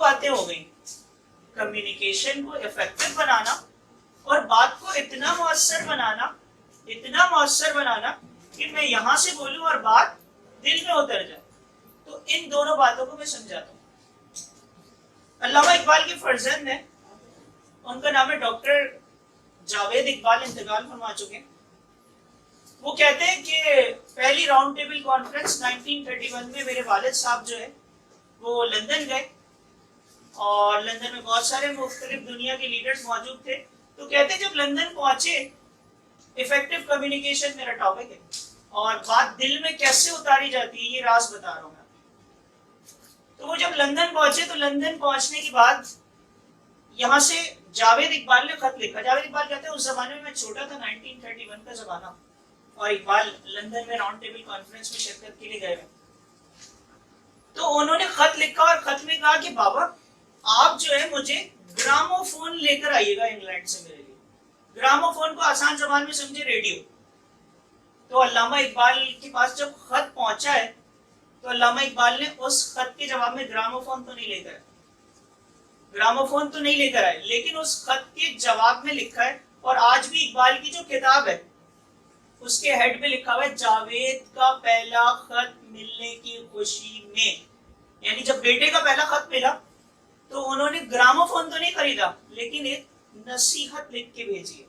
باتیں ہو گئی, کمیونیکیشن کو افیکٹو بنانا اور بات کو اتنا مؤثر بنانا کہ میں یہاں سے بولوں اور بات دل میں اتر جائے. تو ان دونوں باتوں کو میں سمجھاتا ہوں. علامہ اقبال کے فرزند ہیں, ان کا نام ہے ڈاکٹر جاوید اقبال, انتقال فرما چکے ہیں. وہ کہتے ہیں کہ پہلی راؤنڈ ٹیبل کانفرنس 1931 میں میرے والد صاحب جو ہے وہ لندن گئے, اور لندن میں بہت سارے مختلف دنیا کے لیڈرز موجود تھے. تو کہتے ہیں جب لندن پہنچے, افیکٹو کمیونیکیشن میرا ٹاپک ہے, اور بات دل میں کیسے اتاری جاتی ہے یہ راز بتا رہا ہوں میں. تو وہ جب لندن پہنچے تو لندن پہنچنے کے بعد یہاں سے جاوید اقبال نے خط لکھا. جاوید اقبال کہتے ہیں اس زمانے میں چھوٹا تھا, 1931 کا زمانہ, اور اقبال لندن میں راؤنڈ ٹیبل کانفرنس میں شرکت کے لیے گئے. تو انہوں نے خط لکھا اور خط میں کہا کہ بابا آپ جو ہے مجھے گرامو فون لے کر آئیے گا انگلینڈ سے میرے لیے. گرامو فون کو آسان زبان میں سمجھے ریڈیو. تو علامہ اقبال کے پاس جب خط پہنچا ہے تو علامہ اقبال نے اس خط کے جواب میں گرامو فون تو نہیں لے کر آئے, لیکن اس خط کے جواب میں لکھا ہے, اور آج بھی اقبال کی جو کتاب ہے اس کے ہیڈ پہ لکھا ہوا ہے جاوید کا پہلا خط ملنے کی خوشی میں. یعنی جب بیٹے کا پہلا خط ملا تو انہوں نے گرامو فون تو نہیں خریدا, لیکن ایک نصیحت لکھ کے بھیجی ہے,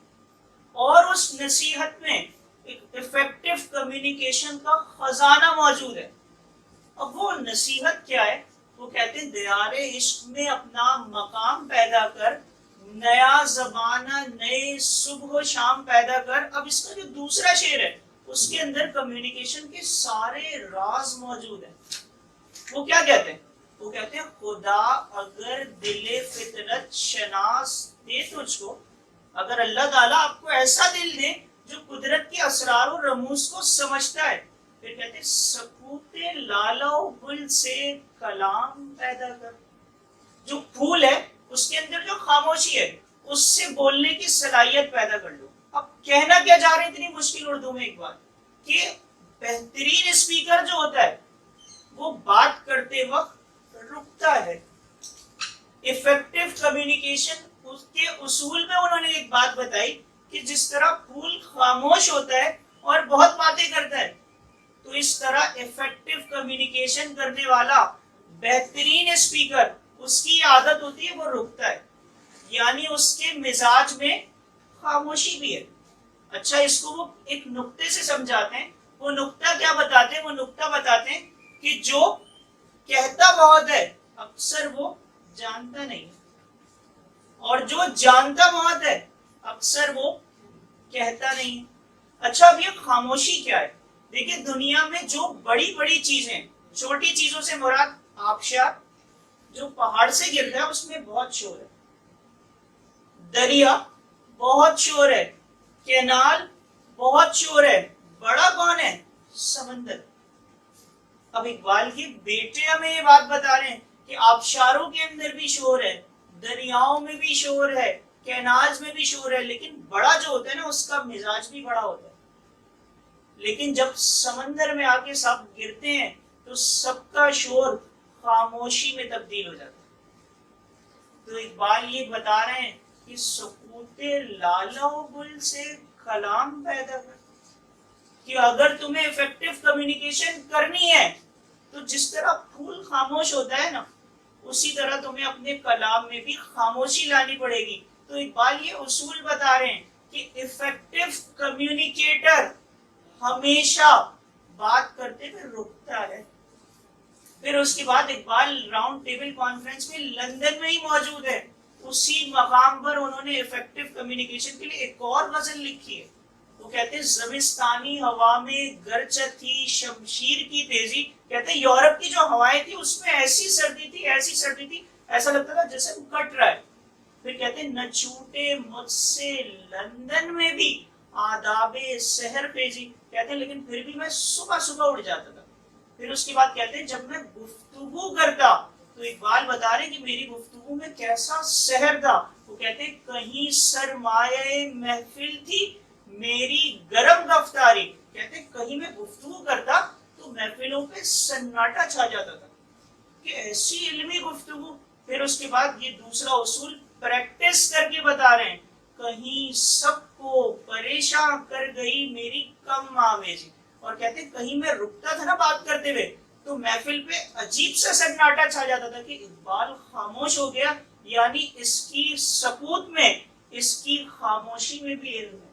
اور اس نصیحت میں ایک افیکٹو کمیونیکیشن کا خزانہ موجود ہے. اب وہ نصیحت کیا ہے؟ وہ کہتے ہیں دیار عشق میں اپنا مقام پیدا کر, نیا زمانہ نئے صبح و شام پیدا کر. اب اس کا جو دوسرا شعر ہے اس کے اندر کمیونیکیشن کے سارے راز موجود ہیں. وہ کیا کہتے ہیں؟ وہ کہتے ہیں خدا اگر دل فطرت شناس دے تجھ کو, اگر اللہ تعالیٰ آپ کو ایسا دل دے جو قدرت کے اسرار و رموز کو سمجھتا ہے, پھر کہتے ہیں سکوت لالہ و گل سے کلام پیدا کر. جو پھول ہے اس کے اندر جو خاموشی ہے اس سے بولنے کی صلاحیت پیدا کر لو. اب کہنا کیا جا رہے ہیں اتنی مشکل اردو میں ایک بات, کہ بہترین اسپیکر جو ہوتا ہے وہ بات کرتے وقت رکتا ہے. افیکٹو کمیونیکیشن اس کے اصول میں انہوں نے ایک بات بتائی کہ جس طرح پھول خاموش ہوتا ہے اور بہت باتیں کرتا ہے, تو اس طرح افیکٹو کمیونیکیشن کرنے والا بہترین اسپیکر اس کی عادت ہوتی ہے وہ رکتا ہے, یعنی اس کے مزاج میں خاموشی بھی ہے. اچھا, اس کو وہ ایک نقطے سے سمجھاتے ہیں. وہ نقطہ کیا بتاتے ہیں؟ وہ نقطہ بتاتے ہیں کہ جو کہتا بہت ہے اکثر وہ جانتا نہیں, اور جو جانتا بہت ہے اکثر وہ کہتا نہیں. اچھا, اب یہ خاموشی کیا ہے؟ دیکھیں دنیا میں جو بڑی بڑی چیزیں, چھوٹی چیزوں سے مراد آبشار جو پہاڑ سے گرتا ہے اس میں بہت شور ہے, دریا بہت شور ہے, کینال بہت شور ہے, بڑا کون ہے؟ سمندر. اب اقبال کے بیٹے ہمیں یہ بات بتا رہے ہیں کہ آبشاروں کے اندر بھی شور ہے, دریاؤں میں بھی شور ہے, کینالز میں بھی شور ہے, لیکن بڑا جو ہوتا ہے نا اس کا مزاج بھی بڑا ہوتا ہے. لیکن جب سمندر میں آ کے سب گرتے ہیں تو سب کا شور خاموشی میں تبدیل ہو جاتا ہے. تو اقبال یہ بتا رہے ہیں کہ سکوت لالہ و گل سے کلام پیدا کر, کہ اگر تمہیں افیکٹو کمیونیکیشن کرنی ہے تو جس طرح پھول خاموش ہوتا ہے نا اسی طرح تمہیں اپنے کلام میں بھی خاموشی لانی پڑے گی. تو اقبال یہ اصول بتا رہے ہیں کہ افیکٹو کمیونیکیٹر ہمیشہ بات کرتے ہوئے رکتا ہے. پھر اس کے بعد اقبال راؤنڈ ٹیبل کانفرنس میں لندن میں ہی موجود ہے. اسی مقام پر انہوں نے افیکٹو کمیونیکیشن کے لیے ایک اور غزل لکھی ہے. وہ کہتے ہیں زمستانی ہوا میں گرچہ تھی شمشیر کی تیزی. کہتے ہیں یورپ کی جو ہوائیں تھی اس میں ایسی سردی تھی ایسا لگتا تھا جیسے وہ کٹ رہا ہے. پھر کہتے ہیں نہ چھوٹے مجھ سے لندن میں بھی آداب سحر خیزی. کہتے ہیں لیکن پھر بھی میں صبح اٹھ جاتا تھا. پھر اس کے بعد کہتے ہیں جب میں گفتگو کرتا تو اقبال بتا رہے کہ میری گفتگو میں کیسا سحر تھا. وہ کہتے ہیں کہیں سرمایہ محفل تھی میری گرم گفتاری. کہتے ہیں کہیں میں گفتگو کرتا تو محفلوں پہ سناٹا چھا جاتا تھا کہ ایسی علمی گفتگو پھر اس کے بعد یہ دوسرا اصول پریکٹس کر کے بتا رہے ہیں، کہیں سب کو پریشان کر گئی میری کم آمیزی. اور کہتے ہیں کہیں میں رکتا تھا نا بات کرتے ہوئے تو محفل پہ عجیب سا سناٹا چھا جاتا تھا کہ اقبال خاموش ہو گیا، یعنی اس کی سکوت میں، اس کی خاموشی میں بھی علم ہے.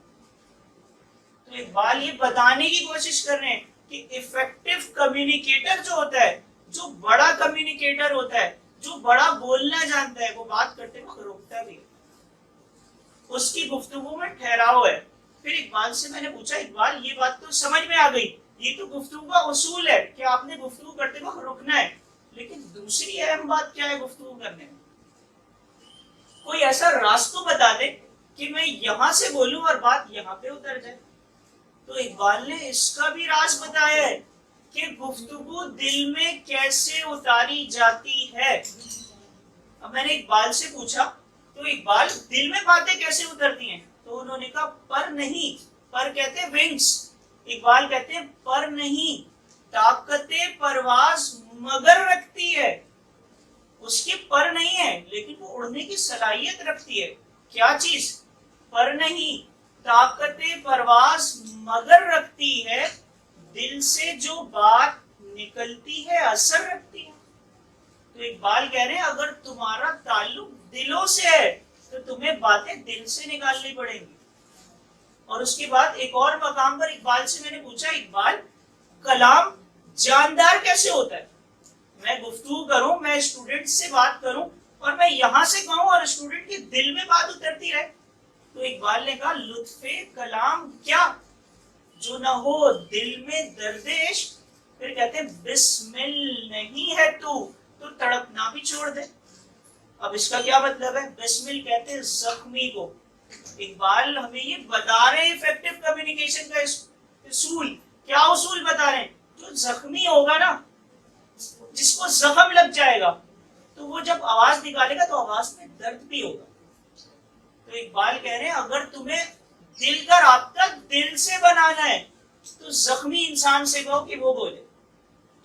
تو اقبال یہ بتانے کی کوشش کر رہے ہیں کہ افیکٹو کمیونیکیٹر جو ہوتا ہے، جو بڑا کمیونیکیٹر ہوتا ہے، جو بڑا بولنا جانتا ہے، وہ بات کرتے وقت روکتا بھی ہے، اس کی گفتگو میں ٹھہراؤ ہے. پھر اقبال سے میں نے پوچھا، اقبال یہ بات تو سمجھ میں آ گئی، یہ تو گفتگو کا اصول ہے کہ آپ نے گفتگو کرتے وقت رکنا ہے، لیکن دوسری اہم بات کیا ہے گفتگو کرنے میں؟ کوئی ایسا راستہ بتا دے کہ میں یہاں سے بولوں اور بات یہاں پہ اتر جائے. تو اقبال نے اس کا بھی راز بتایا ہے کہ گفتگو دل میں کیسے اتاری جاتی ہے. اب میں نے اقبال سے پوچھا تو اقبال دل میں باتیں کیسے اترتی ہیں؟ تو انہوں نے کہا پر نہیں، پر کہتے ہیں ونگس، اقبال کہتے ہیں پر نہیں، طاقت پرواز مگر رکھتی ہے. اس کی پر نہیں ہے لیکن وہ اڑنے کی صلاحیت رکھتی ہے. کیا چیز؟ پر نہیں، طاقت پرواز مگر رکھتی ہے، دل سے جو بات نکلتی ہے اثر رکھتی ہے. تو اقبال کہہ رہے ہیں اگر تمہارا تعلق دلوں سے ہے تو تمہیں باتیں دل سے نکالنی پڑیں گی. اور اس کے بعد ایک اور مقام پر اقبال سے میں نے پوچھا، اقبال کلام جاندار کیسے ہوتا ہے؟ میں گفتگو کروں، میں اسٹوڈنٹ سے بات کروں اور میں یہاں سے کہوں اور اسٹوڈنٹ کے دل میں بات اترتی رہے. تو اقبال نے کہا لطف کلام کیا جو نہ ہو دل میں درد عشق. پھر کہتے ہیں بسمل نہیں ہے تو تڑپنا بھی چھوڑ دے. اب اس کا کیا مطلب ہے؟ بسمل کہتے ہیں زخمی کو. اقبال ہمیں یہ بتا رہے ہیں افیکٹو کمیونیکیشن کا اصول. کیا اصول بتا رہے ہیں؟ جو زخمی ہوگا نا، جس کو زخم لگ جائے گا، تو وہ جب آواز نکالے گا تو آواز میں درد بھی ہوگا. تو اقبال کہہ رہے ہیں اگر تمہیں دل کا رابطہ دل سے بنانا ہے تو زخمی انسان سے کہو کہ وہ بولے.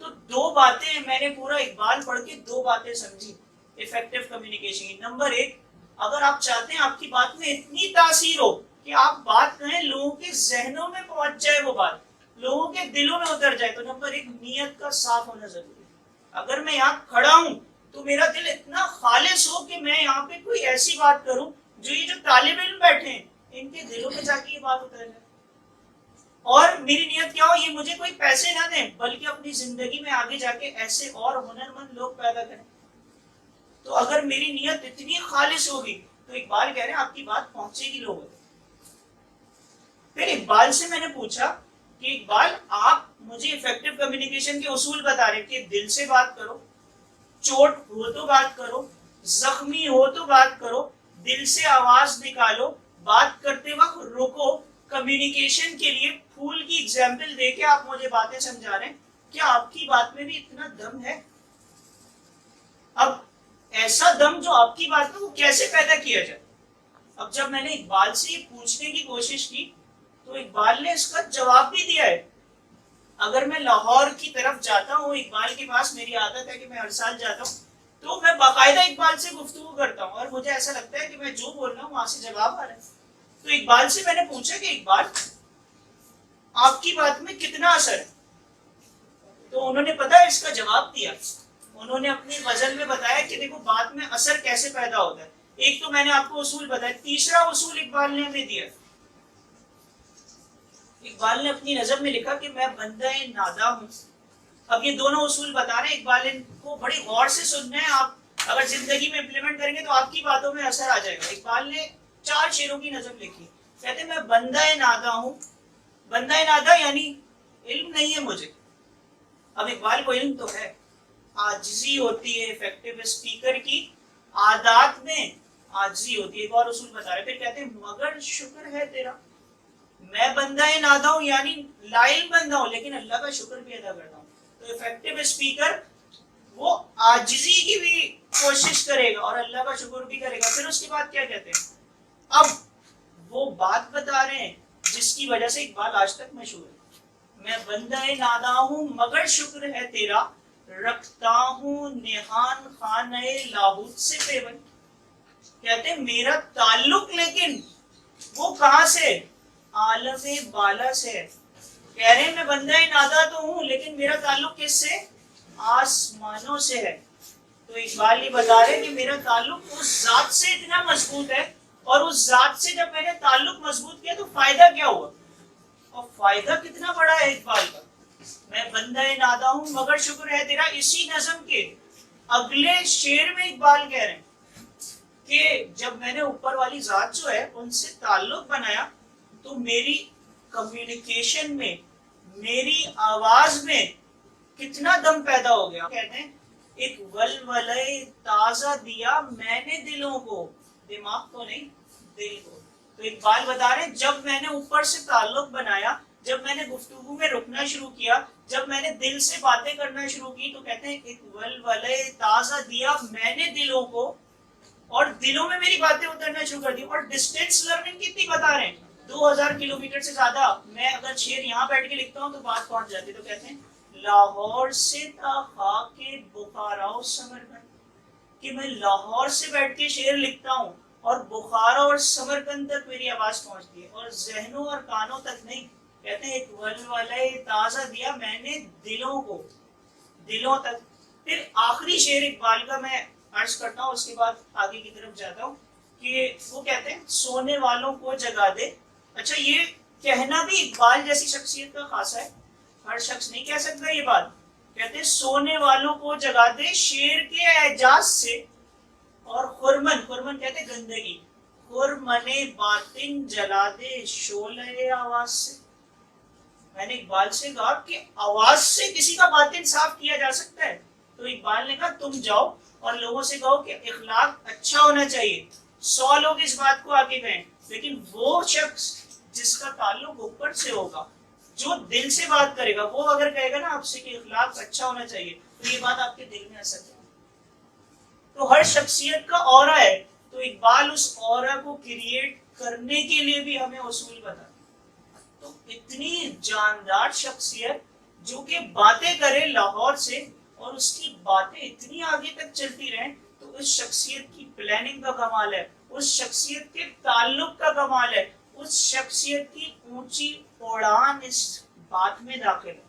تو دو باتیں میں نے پورا اقبال پڑھ کے دو باتیں سمجھی افیکٹو کمیونیکیشن کی. نمبر ایک، اگر آپ چاہتے ہیں آپ کی بات میں اتنی تاثیر ہو کہ آپ بات کہیں لوگوں کے ذہنوں میں پہنچ جائے، وہ بات لوگوں کے دلوں میں اتر جائے، تو نمبر ایک نیت کا صاف ہونا ضروری ہے. اگر میں یہاں کھڑا ہوں تو میرا دل اتنا خالص ہو کہ میں یہاں پہ کوئی ایسی بات کروں جو یہ جو طالب علم بیٹھے ہیں ان کے دلوں میں جا کے یہ بات اتر جائے. اور میری نیت کیا ہو؟ یہ مجھے کوئی پیسے نہ دیں بلکہ اپنی زندگی میں آگے جا کے ایسے اور ہنرمند لوگ پیدا کریں. تو اگر میری نیت اتنی خالص ہوگی تو اقبال کہہ رہے ہیں آپ کی بات پہنچے گی لوگوں تک. پھر اقبال سے میں نے پوچھا کہ اقبال آپ مجھے افیکٹو کمیونیکیشن کے اصول بتا رہے کہ دل سے بات کرو، چوٹ ہو تو بات کرو، زخمی ہو تو بات کرو، دل سے آواز نکالو، بات کرتے وقت رکو. کمیونیکیشن کے لیے پھول کی ایگزامپل دے کے آپ مجھے باتیں سمجھا رہے ہیں. کیا آپ کی بات میں بھی اتنا دم ہے؟ اب ایسا دم جو آپ کی بات میں، وہ کیسے پیدا کیا جائے؟ اب جب میں نے اقبال سے یہ پوچھنے کی کوشش کی تو اقبال نے اس کا جواب بھی دیا ہے. اگر میں لاہور کی طرف جاتا ہوں اقبال کے پاس، میری عادت ہے کہ میں ہر سال جاتا ہوں، تو میں باقاعدہ اقبال سے گفتگو کرتا ہوں اور مجھے ایسا لگتا ہے کہ میں جو بول رہا ہوں وہاں سے جواب آ رہا ہے. تو اقبال سے میں نے پوچھا کہ اقبال آپ کی بات میں کتنا اثر ہے؟ تو انہوں نے پتا ہے اس کا جواب دیا. انہوں نے اپنی غزل میں بتایا کہ دیکھو بات میں اثر کیسے پیدا ہوتا ہے. ایک تو میں نے آپ کو اصول بتایا، تیسرا اصول اقبال نے ہمیں دیا. اقبال نے اپنی نظم میں لکھا کہ میں بندہ نادا ہوں. اب یہ دونوں اصول بتا رہے ہیں، اقبال کو بڑی غور سے سننا ہے. آپ اگر زندگی میں امپلیمنٹ کریں گے تو آپ کی باتوں میں اثر آ جائے گا. اقبال نے 4 شعروں کی نظم لکھی. کہتے ہیں میں بندہ نادا ہوں. بندہ نادا یعنی علم نہیں ہے مجھے. اب اقبال کو علم تو ہے، عاجزی ہوتی ہے افیکٹو اسپیکر کی، عادات میں عاجزی ہوتی ہے. ایک اور اصول بتا رہے. پھر کہتے ہیں مگر شکر ہے تیرا. میں بندہ نادا ہوں یعنی لا علم بندہ ہوں لیکن اللہ کا شکر بھی ادا کرتا ہوں. تو افیکٹو اسپیکر وہ عاجزی کی بھی کوشش کرے گا اور اللہ کا شکر بھی کرے گا. پھر اس کے بعد کیا کہتے ہیں؟ اب وہ بات بتا رہے ہیں جس کی وجہ سے اقبال آج تک مشہور ہے. میں بندہ نادا ہوں مگر شکر ہے تیرا، رکھتا ہوں نہان خانہ لاہوت سے پیوند. کہتے ہیں میرا تعلق لیکن وہ کہاں سے؟ عالم بالا سے ہے. کہہ رہے ہیں میں بندہ نادا تو ہوں لیکن میرا تعلق کس سے؟ آسمانوں سے ہے. تو اقبال یہ بتا رہے کہ میرا تعلق اس ذات سے اتنا مضبوط ہے، اور اس ذات سے جب میں نے تعلق مضبوط کیا تو فائدہ کیا ہوا؟ اور فائدہ کتنا بڑا ہے اقبال کا. میں بندہ نادا ہوں مگر شکر ہے تیرا. اسی نظم کے اگلے شعر میں اقبال کہہ رہے ہیں کہ جب میں نے اوپر والی ذات جو ہے ان سے تعلق بنایا تو میری کمیونیکیشن میں، میری آواز میں کتنا دم پیدا ہو گیا. کہتے ہیں ایک ولولے تازہ دیا میں نے دلوں کو، دماغ کو نہیں، دل کو. تو اقبال بتا رہے ہیں جب میں نے اوپر سے تعلق بنایا، جب میں نے گفتگو میں رکنا شروع کیا، جب میں نے دل سے باتیں کرنا شروع کی، تو کہتے ہیں ایک ولولے تازہ دیا میں نے دلوں کو، اور دلوں میں میری باتیں اترنا شروع کر دی. اور ڈسٹینس لرننگ کتنی بتا رہے ہیں؟ 2000 کلومیٹر سے زیادہ. میں اگر شعر یہاں بیٹھ کے لکھتا ہوں تو بات پہنچ جاتی. تو کہتے ہیں لاہور سے تا خاک بخارا و سمرقند، کہ میں لاہور سے بیٹھ کے شعر لکھتا ہوں اور بخارا اور سمرقند تک میری آواز پہنچتی ہے، اور ذہنوں اور کانوں تک نہیں. کہتے ہیں ایک ولولے تازہ دیا میں نے دلوں کو، دلوں تک. پھر آخری شعر اقبال کا میں عرض کرتا ہوں، اس کے بعد آگے کی طرف جاتا ہوں، کہ وہ کہتے ہیں سونے والوں کو جگا دے. اچھا، یہ کہنا بھی اقبال جیسی شخصیت کا خاصہ ہے، ہر شخص نہیں کہہ سکتا یہ بات. کہتے ہیں سونے والوں کو جگا دے شعر کے اعجاز سے، اور خرمن، خرمن کہتے ہیں گندگی، خرمن باطن جلا دے شعلہ آواز سے. میں نے اقبال سے کہا کہ آواز سے کسی کا باطن صاف کیا جا سکتا ہے. تو اقبال نے کہا تم جاؤ اور لوگوں سے کہو کہ اخلاق اچھا ہونا چاہیے. 100 لوگ اس بات کو آگے کہیں، لیکن وہ شخص جس کا تعلق اوپر سے ہوگا، جو دل سے بات کرے گا، وہ اگر کہے گا نا آپ سے کہ اخلاق اچھا ہونا چاہیے، تو یہ بات آپ کے دل میں اثر کرے. تو ہر شخصیت کا اورا ہے، تو اقبال اس اورا کو کریٹ کرنے کے لیے بھی ہمیں اصول بتاتا. تو اتنی جاندار شخصیت جو کہ باتیں کرے لاہور سے، اور اس کی باتیں اتنی آگے تک چلتی رہیں، تو اس شخصیت کی پلاننگ کا کمال ہے، اس شخصیت کے تعلق کا کمال ہے، اس شخصیت کی اونچی اڑان اس بات میں داخل ہے.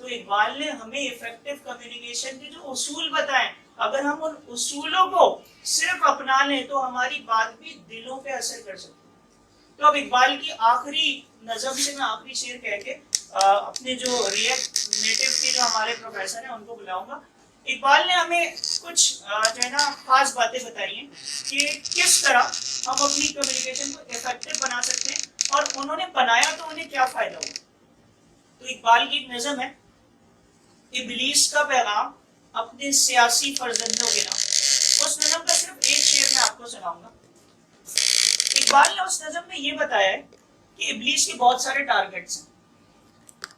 تو اقبال نے ہمیں افیکٹو کمیونیکیشن کے جو اصول بتائیں، اگر ہم ان اصولوں کو صرف اپنا لیں تو ہماری بات بھی دلوں پہ اثر کر سکتی ہے. تو اب اقبال کی آخری نظم سے میں آخری شعر کہہ کے اپنے جو ریئیکٹ نیٹو کے جو ہمارے پروفیسر ہیں ان کو بلاؤں گا. اقبال نے ہمیں کچھ جو ہے نا خاص باتیں بتائی ہیں کہ کس طرح ہم اپنی کمیونیکیشن کو افیکٹو بنا سکتے ہیں، اور انہوں نے بنایا تو انہیں کیا فائدہ ہوا. تو اقبال کی ایک نظم ہے ابلیس کا پیغام اپنے سیاسی فرزندوں کے نام. اس نظم کا صرف ایک شعر میں آپ کو سناؤں گا. اقبال نے اس نظم میں یہ بتایا ہے کہ ابلیس کے بہت سارے ٹارگٹس ہیں.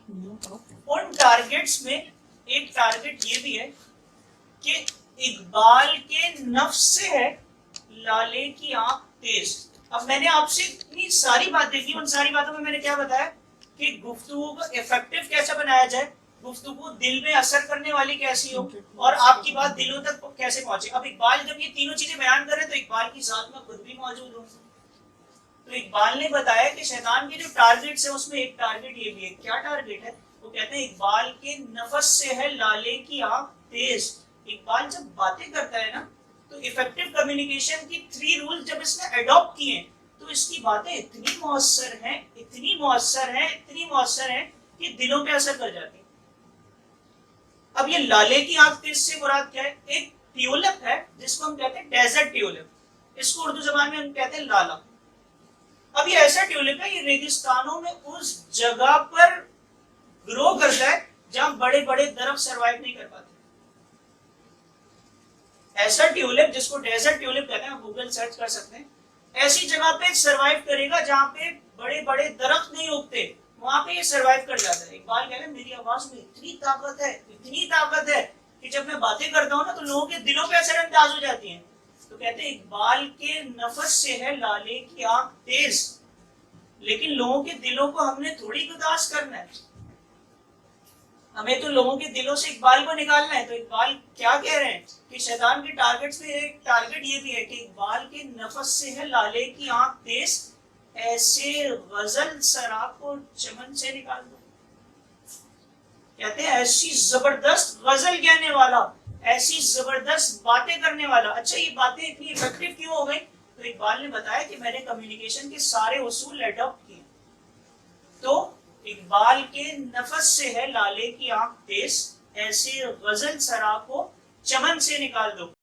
ان ٹارگٹس میں ایک ٹارگٹ یہ بھی ہے کہ اقبال کے نفس سے ہے لالے کی آنکھ تیز. اب میں نے آپ سے اتنی ساری باتیں کی، ان ساری باتوں میں میں نے کیا بتایا کہ گفتگو کو افیکٹو کیسے بنایا جائے، گفتگو دل میں اثر کرنے والی کیسی ہو، اور آپ کی بات دلوں تک کیسے پہنچے. اب اقبال جب یہ تینوں چیزیں بیان کر رہے تو اقبال کی ذات میں خود بھی موجود ہوں. تو اقبال نے بتایا کہ شیطان کے جو ٹارگٹس ہیں اس میں ایک ٹارگٹ یہ بھی ہے. کیا ٹارگٹ ہے؟ وہ کہتے ہیں اقبال کے نفس سے ہے لالے کی آنکھ تیز. اقبال جب باتیں کرتا ہے نا تو افیکٹو کمیونیکیشن کی 3 رولز جب اس نے اڈاپٹ کیے ہیں تو اس کی باتیں اتنی مؤثر ہیں، اتنی مؤثر ہیں، اتنی مؤثر ہیں کہ دلوں پہ اثر کر جاتی ہیں. اب یہ لالے کی آنکھ تیز سے مراد کیا ہے؟ ایک ٹیولپ ہے جس کو ہم کہتے ہیں ڈیزرٹ ٹیولپ، اس کو اردو زبان میں ہم کہتے ہیں لالا. اب یہ ایسا ٹیولپ ہے، یہ ریگستانوں میں اس جگہ پر گرو کرتا ہے جہاں بڑے بڑے درخت سروائیو نہیں کر پاتے. ایسا ٹیولپ جس کو ڈیزرٹ ٹیولپ کہتے ہیں، گوگل سرچ کر سکتے ہیں. ایسی جگہ پہ سروائیو کرے گا جہاں پہ بڑے بڑے درخت نہیں اگتے، وہاں پہ یہ سروائیو کر جاتا ہے. اقبال کہتے ہیں میری آواز میں اتنی طاقت ہے، اتنی طاقت ہے کہ جب میں باتیں کرتا ہوں نا تو لوگوں کے دلوں پہ اثر انداز ہو جاتی ہیں. تو کہتے ہیں اقبال کے نفس سے ہے لالے کی آنکھ تیز، لیکن لوگوں کے دلوں کو ہم نے تھوڑی گداز کرنا ہے. ہمیں تو لوگوں کے دلوں سے اقبال کو نکالنا ہے. تو اقبال کیا کہہ رہے ہیں کہ شیطان کے ٹارگٹ میں ایک ٹارگٹ یہ بھی ہے کہ اقبال کے نفس سے ہے لالے کی آنکھ تیز، ایسے غزل سرا کو چمن سے نکال دو. کہتے ہیں ایسی زبردست غزل کہنے والا، ایسی زبردست باتیں کرنے والا. اچھا یہ باتیں اتنی افیکٹو کیوں ہو گئی؟ تو اقبال نے بتایا کہ میں نے کمیونیکیشن کے سارے اصول اڈاپٹ کیے. تو اقبال کے نفس سے ہے لالے کی آنکھ تیز، ایسے غزل سرا کو چمن سے نکال دو.